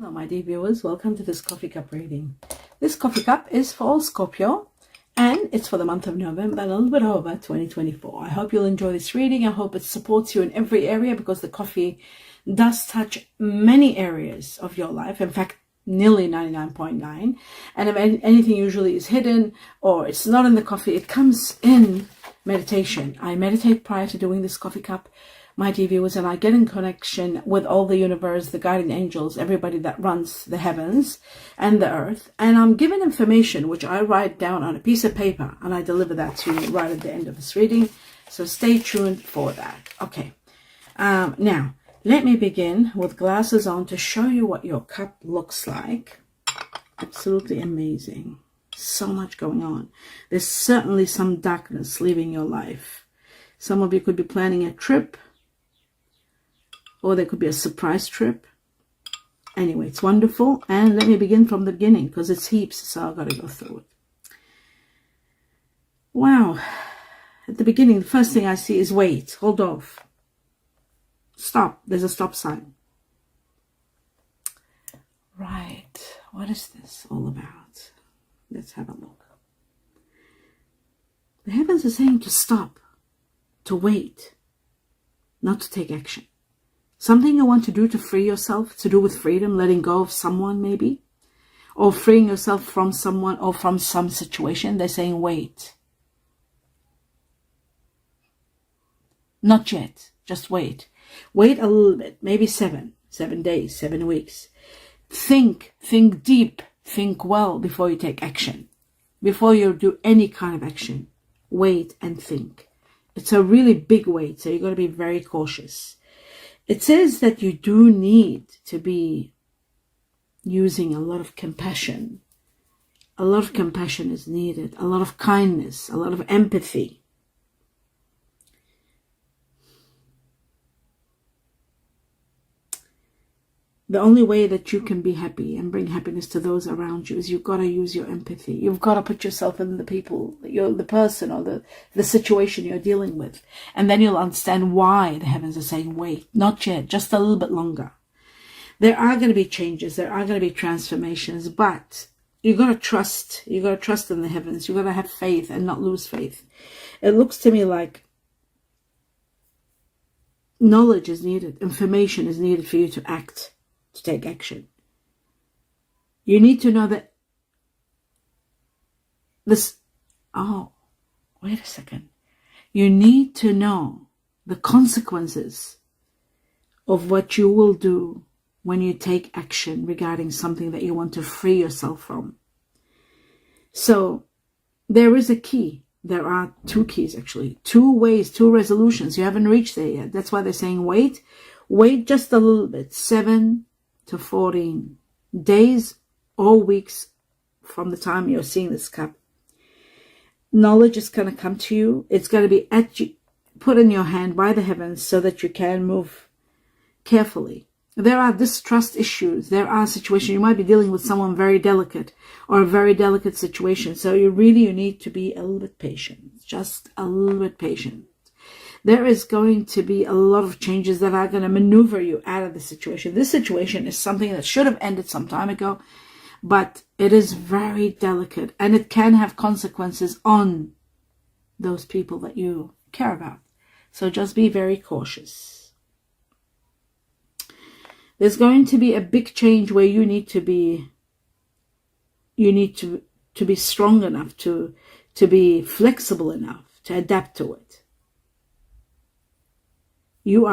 Hello my dear viewers, welcome to this coffee cup reading. This coffee cup is for Scorpio and it's for the month of November, a little bit over 2024. I hope you'll enjoy this reading. I hope it supports you in every area because the coffee does touch many areas of your life. In fact, nearly 99.9. And if anything usually is hidden or it's not in the coffee, it comes in meditation. I meditate prior to doing this coffee cup, my dear viewers, and I get in connection with all the universe, the guardian angels, everybody that runs the heavens and the earth. And I'm given information which I write down on a piece of paper and I deliver that to you right at the end of this reading. So stay tuned for that. Okay. Now, let me begin with glasses on to show you what your cup looks like. Absolutely amazing. So much going on. There's certainly some darkness leaving your life. Some of you could be planning a trip, or there could be a surprise trip. Anyway, it's wonderful. And let me begin from the beginning because it's heaps, so I've got to go through it. Wow. At the beginning, the first thing I see is wait, hold off. Stop. There's a stop sign. Right. What is this all about? Let's have a look. The heavens are saying to stop, to wait, not to take action. Something you want to do to free yourself, to do with freedom, letting go of someone maybe, or freeing yourself from someone or from some situation. They're saying wait. Not yet, just wait. Wait a little bit, maybe 7 days, 7 weeks. Think deep, think well before you take action. Before you do any kind of action, wait and think. It's a really big wait, so you've got to be very cautious. It says that you do need to be using a lot of compassion. A lot of compassion is needed, a lot of kindness, a lot of empathy. The only way that you can be happy and bring happiness to those around you is you've got to use your empathy. You've got to put yourself in the people, the person or the situation you're dealing with. And then you'll understand why the heavens are saying, wait, not yet, just a little bit longer. There are going to be changes. There are going to be transformations, but you've got to trust. You've got to trust in the heavens. You've got to have faith and not lose faith. It looks to me like knowledge is needed. Information is needed for you to act. To take action. You need to know that this, oh, wait a second. You need to know the consequences of what you will do when you take action regarding something that you want to free yourself from. So there is a key. There are 2 keys actually, 2 ways, 2 resolutions. You haven't reached there yet. That's why they're saying wait. Wait just a little bit, 7 to 14 days or weeks from the time you're seeing this cup. Knowledge is going to come to you. It's going to be put in your hand by the heavens so that you can move carefully. There are distrust issues. There are situations. You might be dealing with someone very delicate or a very delicate situation. So you need to be a little bit patient. Just a little bit patient. There is going to be a lot of changes that are going to maneuver you out of the situation. This situation is something that should have ended some time ago, but it is very delicate and it can have consequences on those people that you care about. So just be very cautious. There's going to be a big change where you need to be strong enough, to be flexible enough, to adapt to it. You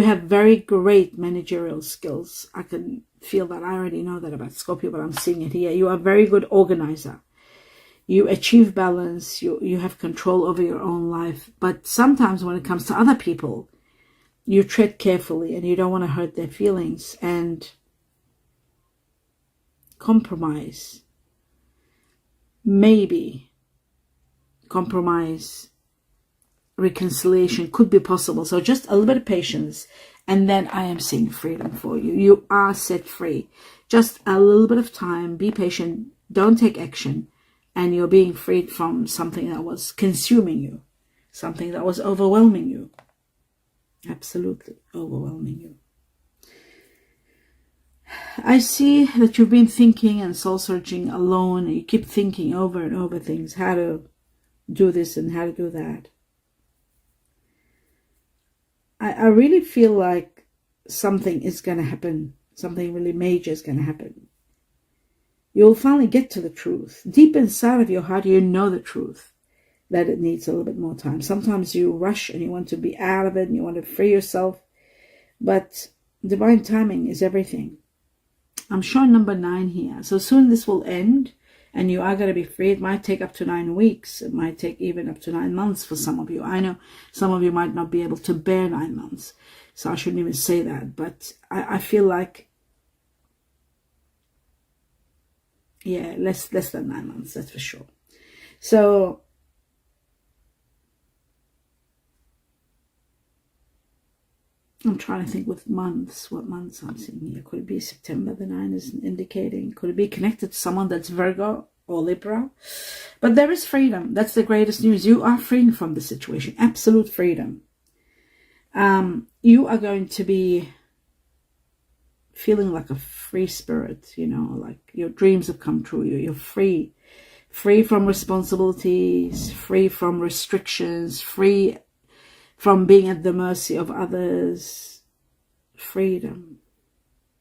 have very great managerial skills. I can feel that. I already know that about Scorpio, but I'm seeing it here. You are a very good organizer. You achieve balance. You have control over your own life. But sometimes when it comes to other people, you tread carefully and you don't want to hurt their feelings and compromise. Maybe compromise. Reconciliation could be possible. So just a little bit of patience and then I am seeing freedom for you. You are set free. Just a little bit of time. Be patient. Don't take action. And you're being freed from something that was consuming you. Something that was overwhelming you. Absolutely overwhelming you. I see that you've been thinking and soul searching alone. You keep thinking over and over things, how to do this and how to do that. I really feel like something is going to happen. Something really major is going to happen. You'll finally get to the truth. Deep inside of your heart, you know the truth, that it needs a little bit more time. Sometimes you rush and you want to be out of it and you want to free yourself. But divine timing is everything. I'm showing number 9 here. So soon this will end and you are going to be free. It might take up to 9 weeks. It might take even up to 9 months for some of you. I know some of you might not be able to bear 9 months. So I shouldn't even say that. But I feel like, yeah, less than 9 months, that's for sure. So I'm trying to think with months, what months I'm seeing here. Could it be September, the 9 is indicating? Could it be connected to someone that's Virgo or Libra? But there is freedom. That's the greatest news. You are free from the situation. Absolute freedom. You are going to be feeling like a free spirit, you know, like your dreams have come true. You're free. Free from responsibilities, free from restrictions, free from being at the mercy of others. Freedom.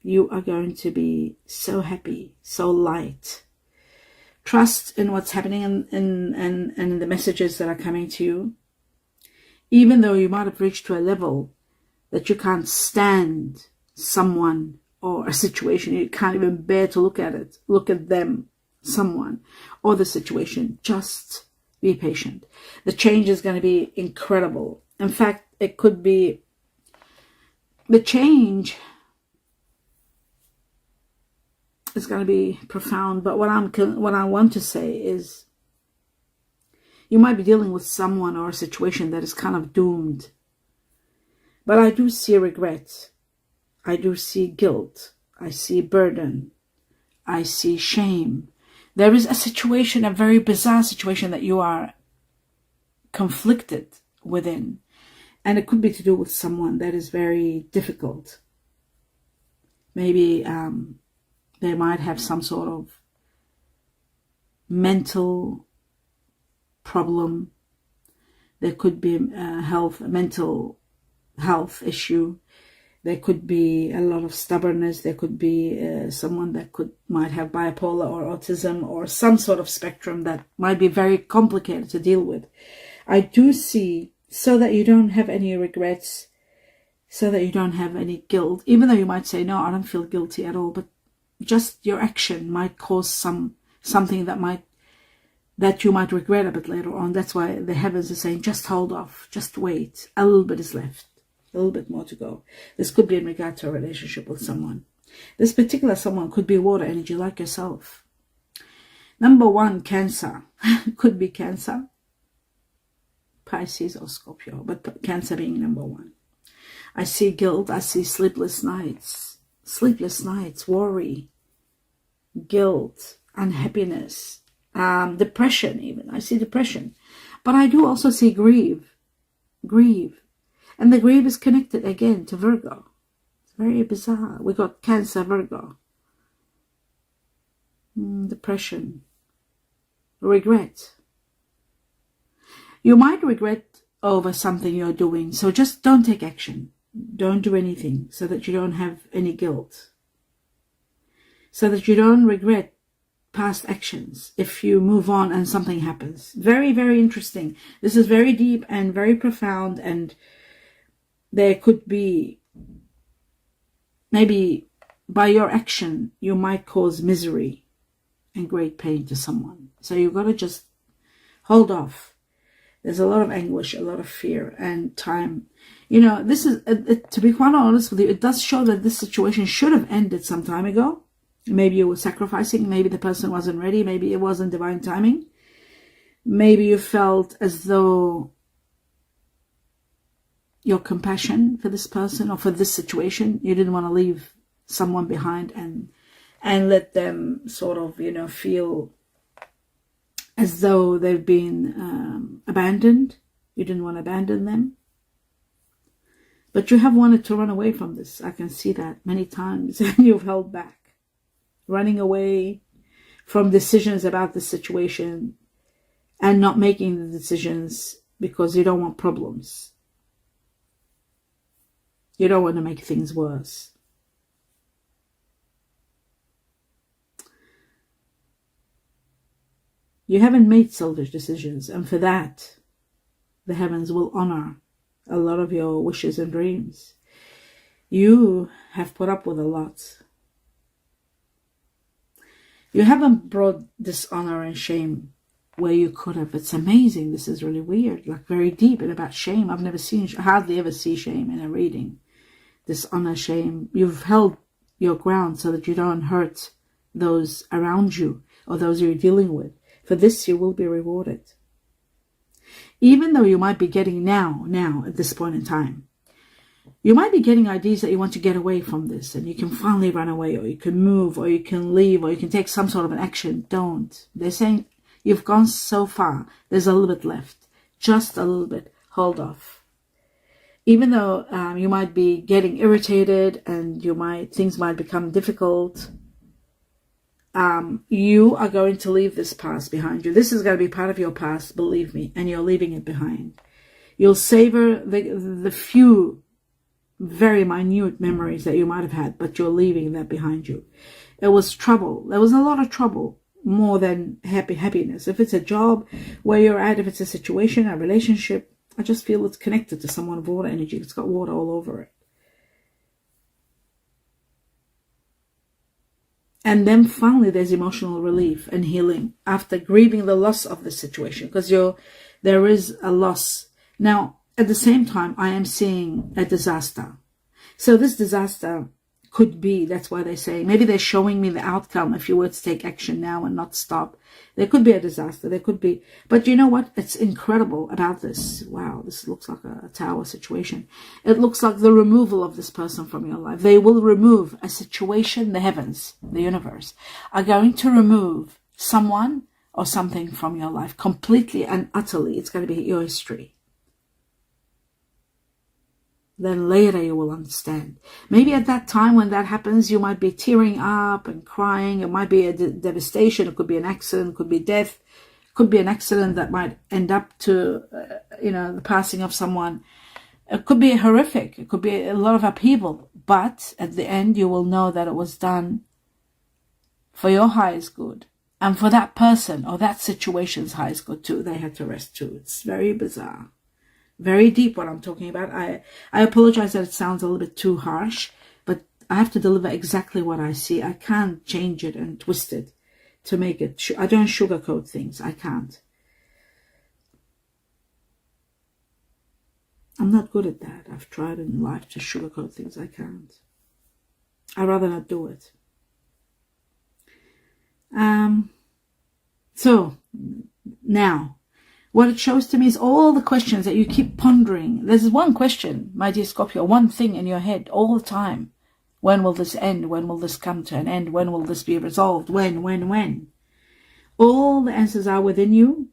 You are going to be so happy, so light. Trust in what's happening and the messages that are coming to you. Even though you might have reached to a level that you can't stand someone or a situation, you can't even bear to look at it, look at them, someone or the situation, just be patient. The change is going to be incredible. In fact, it could be the change is going to be profound. But what I want to say is, you might be dealing with someone or a situation that is kind of doomed. But I do see regret. I do see guilt. I see burden. I see shame. There is a situation, a very bizarre situation that you are conflicted within. And it could be to do with someone that is very difficult. Maybe they might have some sort of mental problem. There could be a mental health issue. There could be a lot of stubbornness. There could be someone that might have bipolar or autism or some sort of spectrum that might be very complicated to deal with. I do see, so that you don't have any regrets, so that you don't have any guilt, even though you might say, no, I don't feel guilty at all, but just your action might cause something that you might regret a bit later on. That's why the heavens are saying, just hold off, just wait. A little bit is left, a little bit more to go. This could be in regard to a relationship with someone. This particular someone could be water energy like yourself. Number 1, Cancer. Could be Cancer, Pisces or Scorpio, but Cancer being number 1. I see guilt. I see sleepless nights, worry, guilt, unhappiness, depression even. I see depression. But I do also see grieve. And the grieve is connected again to Virgo. It's very bizarre. We got Cancer, Virgo. Depression. Regret. You might regret over something you're doing. So just don't take action. Don't do anything so that you don't have any guilt. So that you don't regret past actions if you move on and something happens. Very, very interesting. This is very deep and very profound, and there could be, maybe by your action, you might cause misery and great pain to someone. So you've got to just hold off. There's a lot of anguish, a lot of fear and time. You know, this is, to be quite honest with you, it does show that this situation should have ended some time ago. Maybe you were sacrificing. Maybe the person wasn't ready. Maybe it wasn't divine timing. Maybe you felt as though your compassion for this person or for this situation, you didn't want to leave someone behind and let them sort of, you know, feel as though they've been abandoned. You didn't want to abandon them. But you have wanted to run away from this. I can see that many times, and you've held back. running away from decisions about the situation and not making the decisions because you don't want problems. You don't want to make things worse. You haven't made selfish decisions, and for that, the heavens will honor a lot of your wishes and dreams. You have put up with a lot. You haven't brought dishonor and shame where you could have. It's amazing. This is really weird, like very deep and about shame. I've never seen, hardly ever see shame in a reading. Dishonor, shame. You've held your ground so that you don't hurt those around you or those you're dealing with. For this, you will be rewarded. Even though you might be getting now, at this point in time, you might be getting ideas that you want to get away from this, and you can finally run away, or you can move, or you can leave, or you can take some sort of an action. Don't. They're saying you've gone so far. There's a little bit left. Just a little bit. Hold off. Even though you might be getting irritated and things might become difficult, you are going to leave this past behind you. This is going to be part of your past, believe me, and you're leaving it behind. You'll savor the few very minute memories that you might have had, but you're leaving that behind you. It was trouble. There was a lot of trouble, more than happiness. If it's a job where you're at, if it's a situation, a relationship, I just feel it's connected to someone of water energy. It's got water all over it. And then finally there's emotional relief and healing after grieving the loss of the situation, because there is a loss. Now, at the same time, I am seeing a disaster. So this disaster could be, that's why they say, maybe they're showing me the outcome if you were to take action now and not stop. There could be a disaster. There could be. But you know what? It's incredible about this. Wow, this looks like a tower situation. It looks like the removal of this person from your life. They will remove a situation. The heavens, the universe, are going to remove someone or something from your life completely and utterly. It's going to be your history. Then later you will understand. Maybe at that time when that happens, you might be tearing up and crying. It might be a devastation. It could be an accident. It could be death. It could be an accident that might end up to, the passing of someone. It could be horrific. It could be a lot of upheaval. But at the end, you will know that it was done for your highest good. And for that person or that situation's highest good too. They had to rest too. It's very bizarre. Very deep what I'm talking about. I apologize that it sounds a little bit too harsh, but I have to deliver exactly what I see. I can't change it and twist it to make it. I don't sugarcoat things. I can't. I'm not good at that. I've tried in life to sugarcoat things. I can't. I'd rather not do it. So now, what it shows to me is all the questions that you keep pondering. There's one question, my dear Scorpio, one thing in your head all the time. When will this end? When will this come to an end? When will this be resolved? When? All the answers are within you.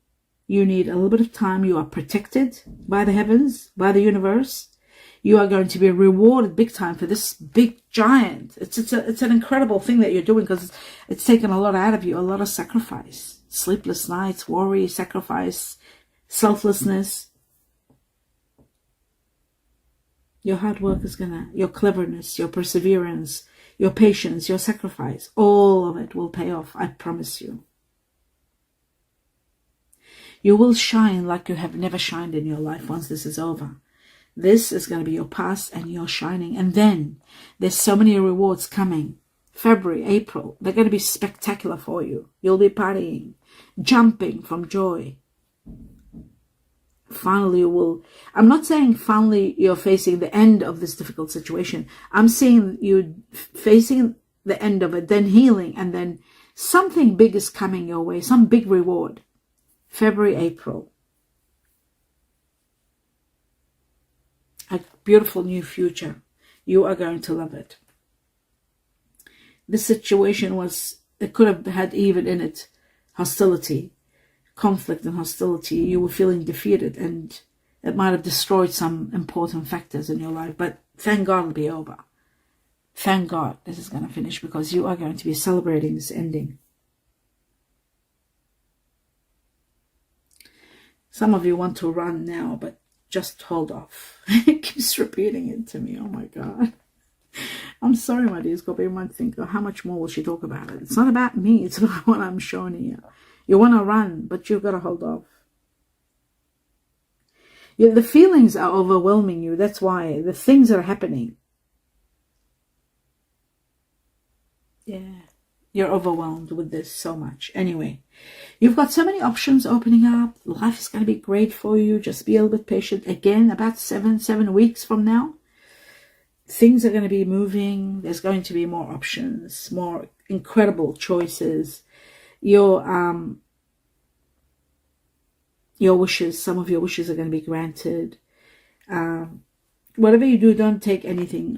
You need a little bit of time. You are protected by the heavens, by the universe. You are going to be rewarded big time for this big giant. It's an incredible thing that you're doing, because it's taken a lot out of you, a lot of sacrifice. Sleepless nights, worry, sacrifice, selflessness. Your hard work is your cleverness, your perseverance, your patience, your sacrifice, all of it will pay off, I promise you. You will shine like you have never shined in your life once this is over. This is going to be your past and you're shining. And then there's so many rewards coming. February, April, they're going to be spectacular for you. You'll be partying, jumping from joy. Finally you will, I'm not saying finally you're facing the end of this difficult situation. I'm saying you facing the end of it, then healing, and then something big is coming your way, some big reward. February, April. A beautiful new future. You are going to love it. This situation it could have had even in it hostility, conflict and hostility. You were feeling defeated, and it might have destroyed some important factors in your life. But thank God it'll be over. Thank God this is going to finish, because you are going to be celebrating this ending. Some of you want to run now, but just hold off. It keeps repeating it to me. Oh my God. I'm sorry, my dear Scorpio. You might think, oh, how much more will she talk about it? It's not about me. It's about what I'm showing you. You want to run, but you've got to hold off. The feelings are overwhelming you. That's why. The things are happening. Yeah. You're overwhelmed with this so much. Anyway, you've got so many options opening up. Life is going to be great for you. Just be a little bit patient. Again, about seven weeks from now, things are going to be moving. There's going to be more options, more incredible choices. Your wishes, some of your wishes are going to be granted. Whatever you do, don't take anything.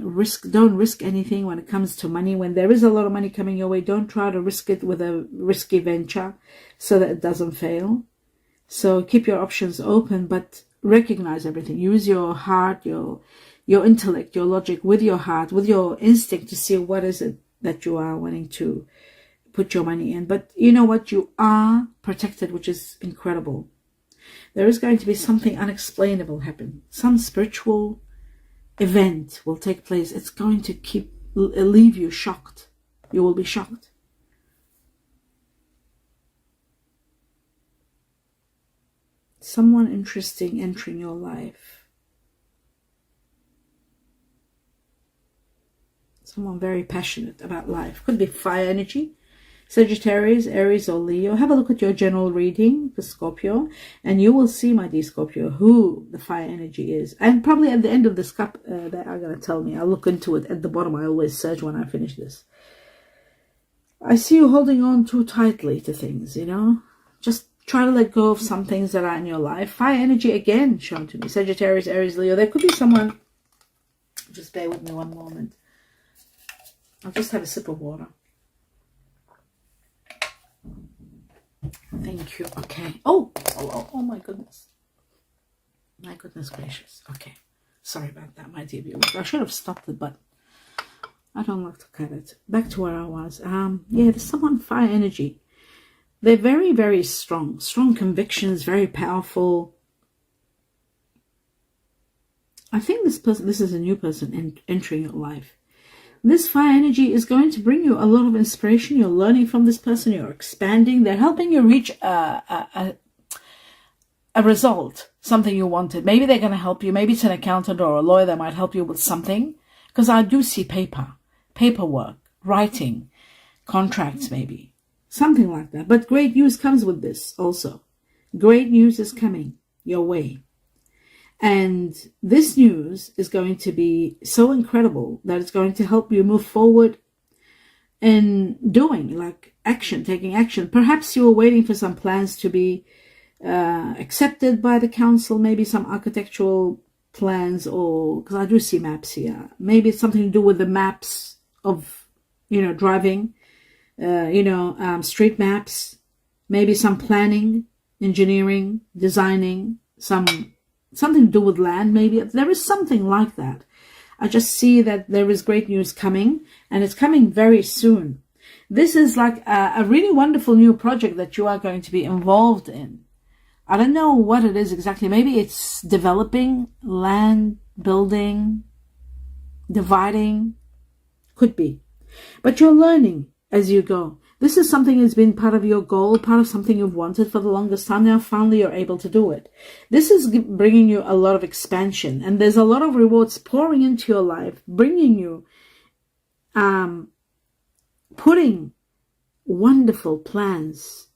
Don't risk anything when it comes to money. When there is a lot of money coming your way, don't try to risk it with a risky venture so that it doesn't fail. So keep your options open, but recognize everything. Use your heart, your intellect, your logic with your heart, with your instinct to see what is it that you are wanting to put your money in. But you know what? You are protected, which is incredible. There is going to be something unexplainable happen. Some spiritual event will take place. It's going to leave you shocked. You will be shocked. Someone interesting entering your life. Someone very passionate about life. Could be fire energy. Sagittarius, Aries, or Leo. Have a look at your general reading for Scorpio, and you will see, my dear Scorpio, who the fire energy is. And probably at the end of this cup, they are going to tell me. I'll look into it at the bottom. I always search when I finish this. I see you holding on too tightly to things, you know. Just try to let go of some things that are in your life. Fire energy again shown to me. Sagittarius, Aries, Leo. There could be someone. Just bear with me one moment. I'll just have a sip of water. Thank you. Okay. Oh my goodness. My goodness gracious. Okay. Sorry about that, my dear viewers. I should have stopped it, but I don't like to cut it. Back to where I was. Yeah, there's someone fire energy. They're very, very strong. Strong convictions, very powerful. I think this is a new person entering your life. This fire energy is going to bring you a lot of inspiration. You're learning from this person. You're expanding. They're helping you reach a result, something you wanted. Maybe they're going to help you. Maybe it's an accountant or a lawyer that might help you with something. Because I do see paperwork, writing, contracts maybe. Something like that. But great news comes with this also. Great news is coming your way. And this news is going to be so incredible that it's going to help you move forward in doing, like action, taking action. Perhaps you were waiting for some plans to be accepted by the council, maybe some architectural plans, or, because I do see maps here. Maybe it's something to do with the maps of, driving, street maps, maybe some planning, engineering, designing, something to do with land, maybe. There is something like that. I just see that there is great news coming, and it's coming very soon. This is like a really wonderful new project that you are going to be involved in. I don't know what it is exactly. Maybe it's developing land, building, dividing. Could be. But you're learning as you go. This is something that's been part of your goal, part of something you've wanted for the longest time. Now finally you're able to do it. This is bringing you a lot of expansion, and there's a lot of rewards pouring into your life, bringing you, putting wonderful plans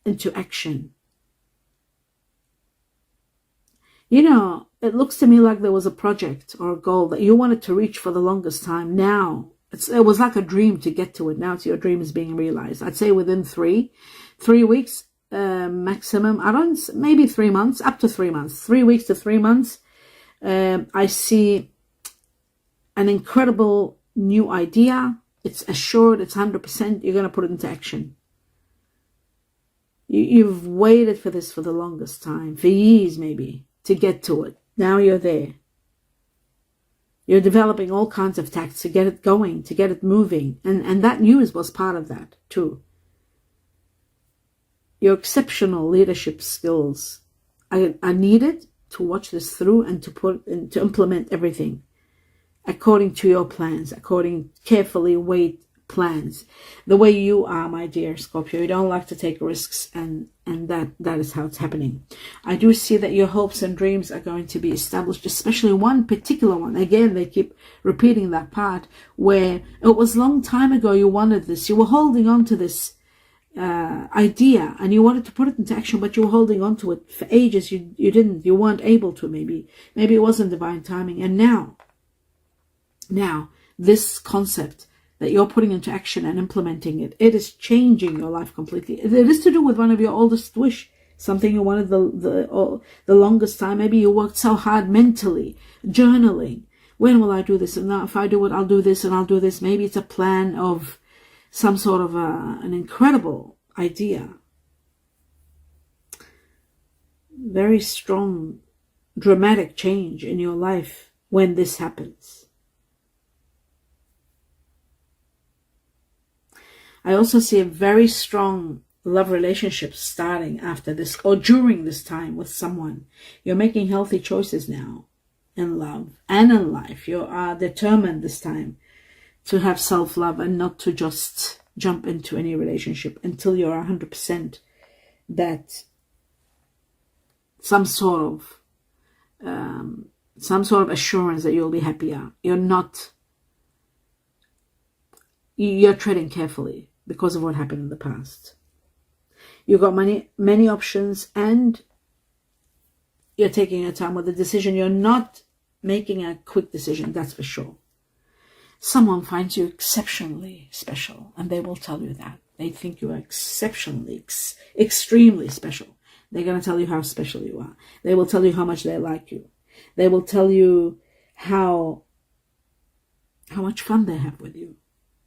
into action. It looks to me like there was a project or a goal that you wanted to reach for the longest time. Now, it was like a dream to get to it. Now your dream is being realized. I'd say within 3 weeks maximum. Maybe 3 months, up to 3 months. 3 weeks to 3 months. I see an incredible new idea. It's assured. It's 100%. You're going to put it into action. You've waited for this for the longest time, for years maybe, to get to it. Now you're there. You're developing all kinds of tactics to get it going, to get it moving. And that news was part of that too. Your exceptional leadership skills are needed to watch this through and to implement everything according to your plans, according carefully weighed plans. The way you are, my dear Scorpio, you don't like to take risks, and that is how it's happening. I do see that your hopes and dreams are going to be established, especially one particular one. Again, they keep repeating that part where it was a long time ago you wanted this. You were holding on to this idea and you wanted to put it into action, but you were holding on to it for ages. You weren't able to. Maybe it wasn't divine timing. And now this concept that you're putting into action and implementing it is changing your life completely. It is to do with one of your oldest wish, something you wanted the longest time. Maybe you worked so hard mentally, journaling. When will I do this? And now if I do it, I'll do this and I'll do this. Maybe it's a plan of some sort of an incredible idea. Very strong, dramatic change in your life when this happens. I also see a very strong love relationship starting after this or during this time with someone. You're making healthy choices now in love and in life. You are determined this time to have self-love and not to just jump into any relationship until you're 100% that some sort of assurance that you'll be happier. You're treading carefully because of what happened in the past. You've got many options, and you're taking your time with the decision. You're not making a quick decision, that's for sure. Someone finds you exceptionally special, and they will tell you that. They think you are exceptionally, extremely special. They're going to tell you how special you are. They will tell you how much they like you. They will tell you how much fun they have with you.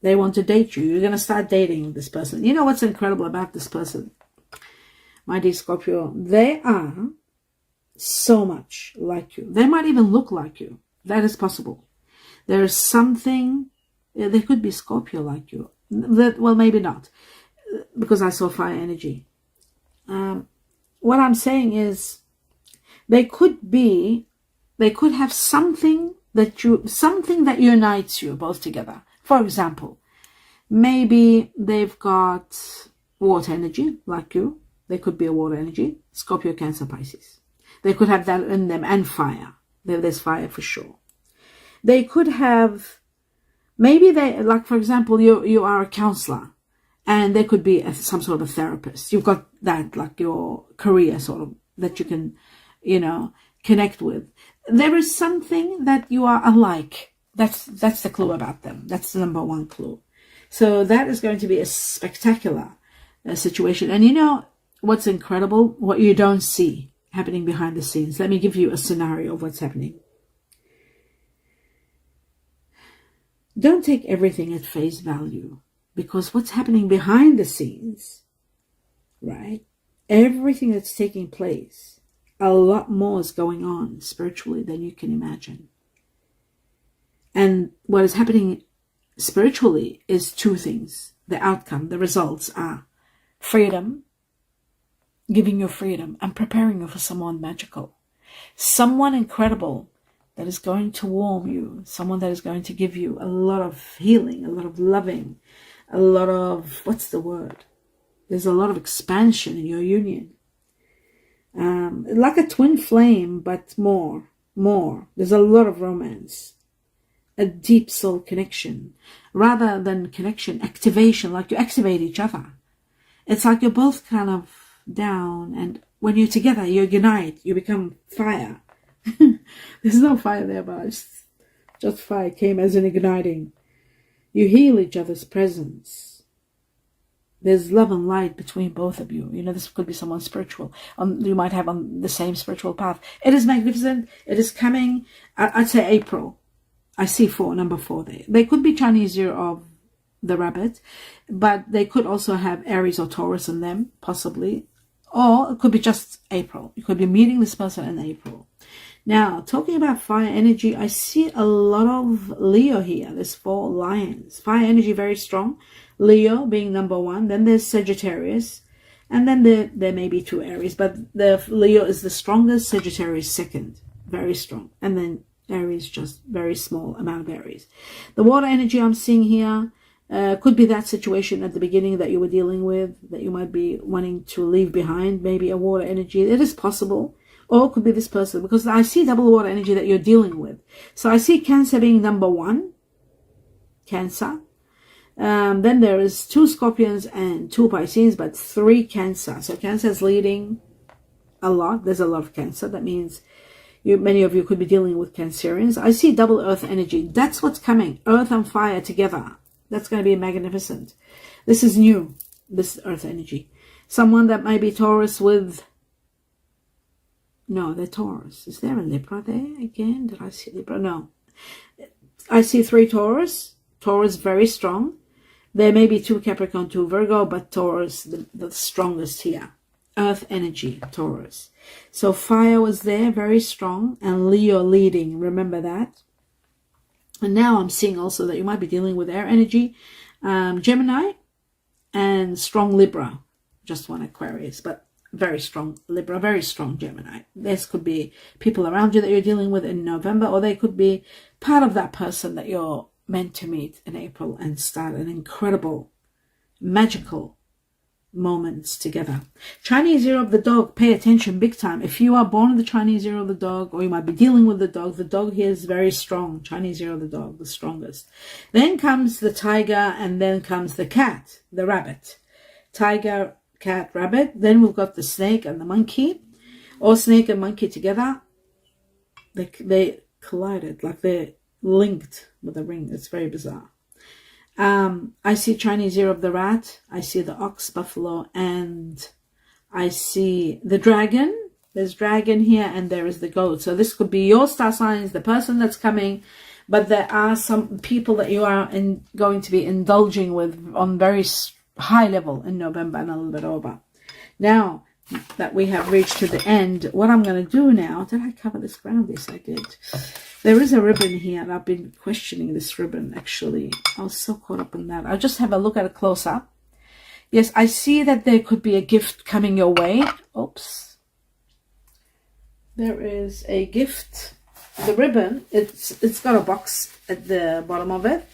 They want to date you. You're going to start dating this person. You know what's incredible about this person? My dear Scorpio, they are so much like you. They might even look like you. That is possible. There's something, they could be Scorpio like you. Well, maybe not, because I saw fire energy. What I'm saying is they could have something that unites you both together. For example, maybe they've got water energy like you. They could be a water energy, Scorpio, Cancer, Pisces. They could have that in them, and fire. There's fire for sure. They could have, maybe they, like for example, you are a counselor, and they could be some sort of a therapist. You've got that, like your career sort of, that you can, connect with. There is something that you are alike. That's the clue about them. That's the number one clue. So that is going to be a spectacular situation. And what's incredible? What you don't see happening behind the scenes. Let me give you a scenario of what's happening. Don't take everything at face value, because what's happening behind the scenes, right? Everything that's taking place, a lot more is going on spiritually than you can imagine. And what is happening spiritually is two things. The outcome, the results are freedom, giving you freedom, and preparing you for someone magical. Someone incredible that is going to warm you. Someone that is going to give you a lot of healing, a lot of loving, a lot of, what's the word? There's a lot of expansion in your union. Like a twin flame, but more. There's a lot of romance. A deep soul connection, rather than connection, activation, like you activate each other. It's like you're both kind of down, and when you're together, you unite, you become fire. There's no fire there, but just fire came as an igniting. You heal each other's presence. There's love and light between both of you. This could be someone spiritual. You might have on the same spiritual path. It is magnificent. It is coming, I'd say April. I see number 4 there. They could be Chinese year of the rabbit, but they could also have Aries or Taurus in them, possibly. Or it could be just April. You could be meeting this person in April. Now, talking about fire energy, I see a lot of Leo here. There's 4 lions. Fire energy, very strong. Leo being number 1. Then there's Sagittarius. And then there may be 2 Aries. But the Leo is the strongest. Sagittarius second. Very strong. And then Aries, just very small amount of Aries. The water energy I'm seeing here could be that situation at the beginning that you were dealing with, that you might be wanting to leave behind. Maybe a water energy. It is possible. Or it could be this person, because I see double water energy that you're dealing with. So I see Cancer being number 1. Cancer. Then there is 2 Scorpions and 2 Pisces, but 3 Cancer. So Cancer is leading a lot. There's a lot of Cancer. That means many of you could be dealing with Cancerians. I see double earth energy. That's what's coming. Earth and fire together. That's going to be magnificent. This is new, this earth energy. Someone that may be Taurus with... No, they're Taurus. Is there a Libra there again? Did I see Libra? No. I see 3 Taurus. Taurus very strong. There may be 2 Capricorn, 2 Virgo, but Taurus the strongest here. Earth energy, Taurus. So fire was there, very strong, and Leo leading. Remember that. And now I'm seeing also that you might be dealing with air energy, Gemini, and strong Libra. Just one Aquarius, but very strong Libra, very strong Gemini. This could be people around you that you're dealing with in November, or they could be part of that person that you're meant to meet in April and start an incredible, magical moments together. Chinese year of the dog, pay attention big time. If you are born in the Chinese year of the dog, or you might be dealing with the dog here is very strong. Chinese year of the dog, the strongest. Then comes the tiger, and then comes the cat, the rabbit. Tiger, cat, rabbit. Then we've got the snake and the monkey, or snake and monkey together. They collided, like they're linked with a ring. It's very bizarre. I see Chinese year of the rat. I see the ox, buffalo, and I see the dragon. There's dragon here, and there is the goat. So this could be your star signs, the person that's coming, but there are some people that you are going to be indulging with on very high level in November and a little bit over. Now that we have reached to the end, what I'm going to do now, did I cover this ground? Yes, I did. There is a ribbon here, and I've been questioning this ribbon, actually. I was so caught up in that. I'll just have a look at it close up. Yes, I see that there could be a gift coming your way. Oops. There is a gift. The ribbon, it's got a box at the bottom of it.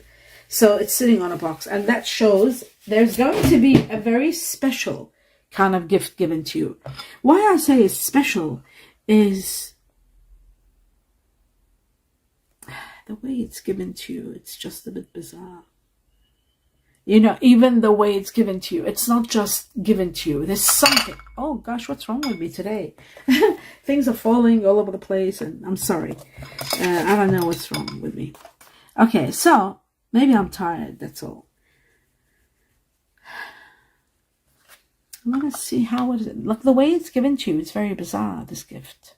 So it's sitting on a box, and that shows there's going to be a very special kind of gift given to you. Why I say it's special is the way it's given to you. It's just a bit bizarre. You know, even the way it's given to you, it's not just given to you. There's something. Oh gosh, what's wrong with me today? Things are falling all over the place, and I'm sorry. I don't know what's wrong with me. Okay, so maybe I'm tired, that's all. I want to see how it is. Look, the way it's given to you, it's very bizarre, this gift.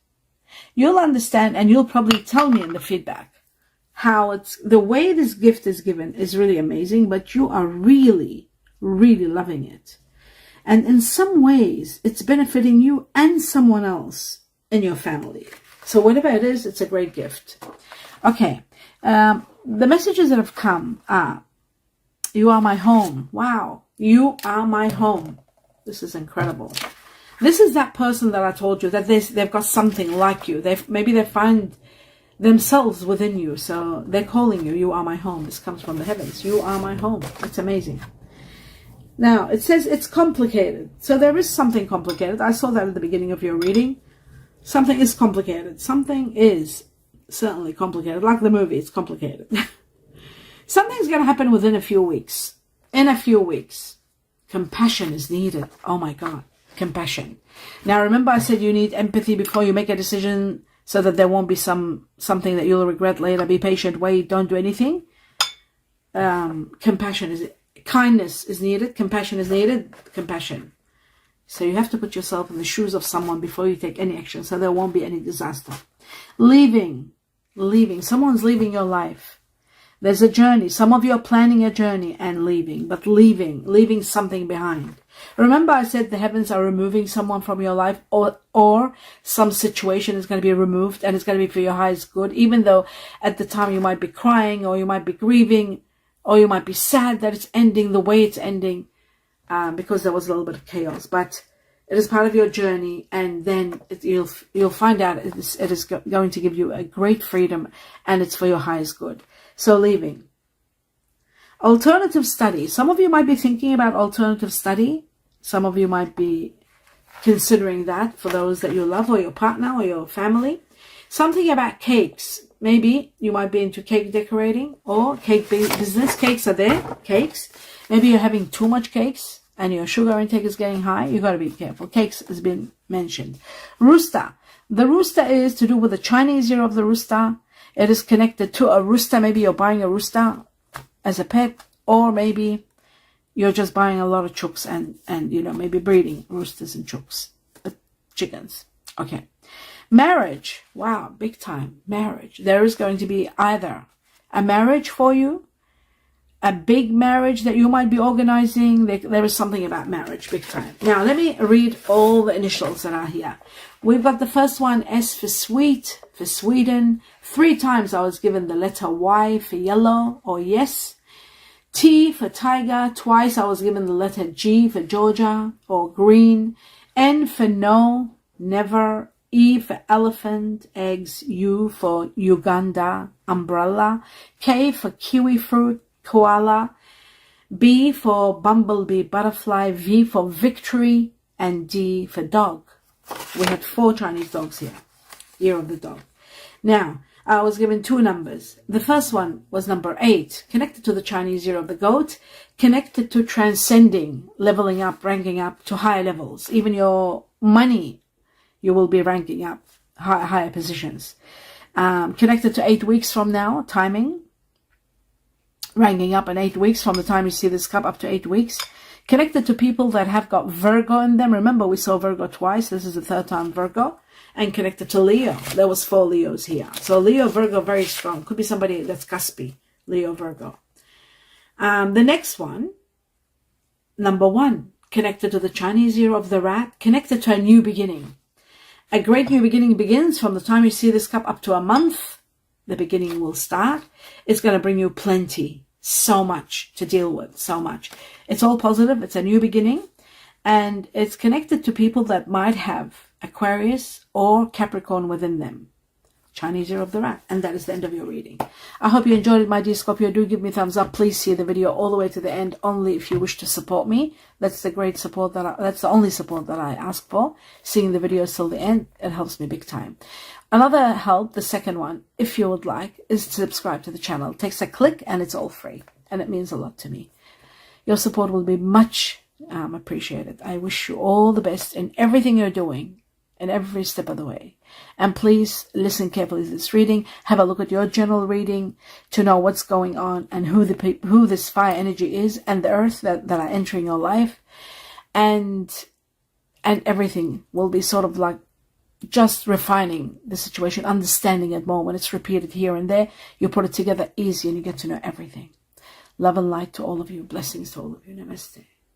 You'll understand, and you'll probably tell me in the feedback how the way this gift is given is really amazing, but you are really, really loving it. And in some ways, it's benefiting you and someone else in your family. So whatever it is, it's a great gift. Okay. The messages that have come are, you are my home. Wow. You are my home. This is incredible. This is that person that I told you that they've got something like you. Maybe they find themselves within you. So they're calling you, you are my home. This comes from the heavens. You are my home. It's amazing. Now, it says it's complicated. So there is something complicated. I saw that at the beginning of your reading. Something is complicated. Something is certainly complicated. Like the movie, it's complicated. Something's going to happen within a few weeks. In a few weeks. Compassion is needed. Oh my God. Compassion. Now, remember I said you need empathy before you make a decision so that there won't be something that you'll regret later. Be patient. Wait. Don't do anything. Compassion is kindness is needed. Compassion is needed. Compassion. So you have to put yourself in the shoes of someone before you take any action, so there won't be any disaster. Leaving. Someone's leaving your life. There's a journey. Some of you are planning a journey and leaving, but leaving something behind. Remember I said the heavens are removing someone from your life, or some situation is going to be removed, and it's going to be for your highest good, even though at the time you might be crying, or you might be grieving, or you might be sad that it's ending the way it's ending, because there was a little bit of chaos. But it is part of your journey, and then you'll find out it is going to give you a great freedom, and it's for your highest good. So leaving. Alternative study. Some of you might be thinking about alternative study. Some of you might be considering that for those that you love, or your partner, or your family. Something about cakes. Maybe you might be into cake decorating or cake business. Cakes are there. Cakes. Maybe you're having too much cakes and your sugar intake is getting high. You got to be careful. Cakes has been mentioned. Rooster. The rooster is to do with the Chinese year of the rooster. It is connected to a rooster. Maybe you're buying a rooster as a pet, or maybe you're just buying a lot of chooks and maybe breeding roosters and chooks, chickens. Okay. Marriage. Wow, big time. Marriage. There is going to be either a marriage for you, a big marriage that you might be organizing. There is something about marriage, big time. Now, let me read all the initials that are here. We've got the first one, S for sweet, for Sweden. 3 times I was given the letter Y for yellow or yes. T for tiger. Twice I was given the letter G for Georgia or green. N for no, never. E for elephant, eggs. U for Uganda, umbrella. K for kiwi fruit, koala. B for bumblebee, butterfly. V for victory, and D for dog. We had 4 Chinese dogs here. Year of the dog. Now, I was given 2 numbers. The first one was number 8, connected to the Chinese year of the goat, connected to transcending, leveling up, ranking up to higher levels. Even your money, you will be ranking up higher positions. Connected to 8 weeks from now, timing, ranking up in 8 weeks from the time you see this cup up to 8 weeks. Connected to people that have got Virgo in them. Remember, we saw Virgo twice. This is the 3rd time Virgo. And connected to Leo. There was 4 Leos here. So Leo, Virgo, very strong. Could be somebody that's cuspy. Leo, Virgo. The next one, number 1, connected to the Chinese year of the rat, connected to a new beginning. A great new beginning begins from the time you see this cup up to a month. The beginning will start. It's going to bring you plenty. So much to deal with. So much. It's all positive. It's a new beginning. And it's connected to people that might have Aquarius or Capricorn within them. Chinese year of the rat. And that is the end of your reading. I hope you enjoyed it, my dear Scorpio. Do give me a thumbs up. Please see the video all the way to the end, only if you wish to support me. That's the great support that's the only support that I ask for. Seeing the videos till the end, it helps me big time. Another help, the second one, if you would like, is to subscribe to the channel. It takes a click and it's all free. And it means a lot to me. Your support will be much appreciated. I wish you all the best in everything you're doing, in every step of the way. And please listen carefully to this reading. Have a look at your general reading to know what's going on and who this fire energy is, and the earth that are entering your life. And everything will be sort of like just refining the situation, understanding it more. When it's repeated here and there, you put it together easy and you get to know everything. Love and light to all of you. Blessings to all of you. Namaste.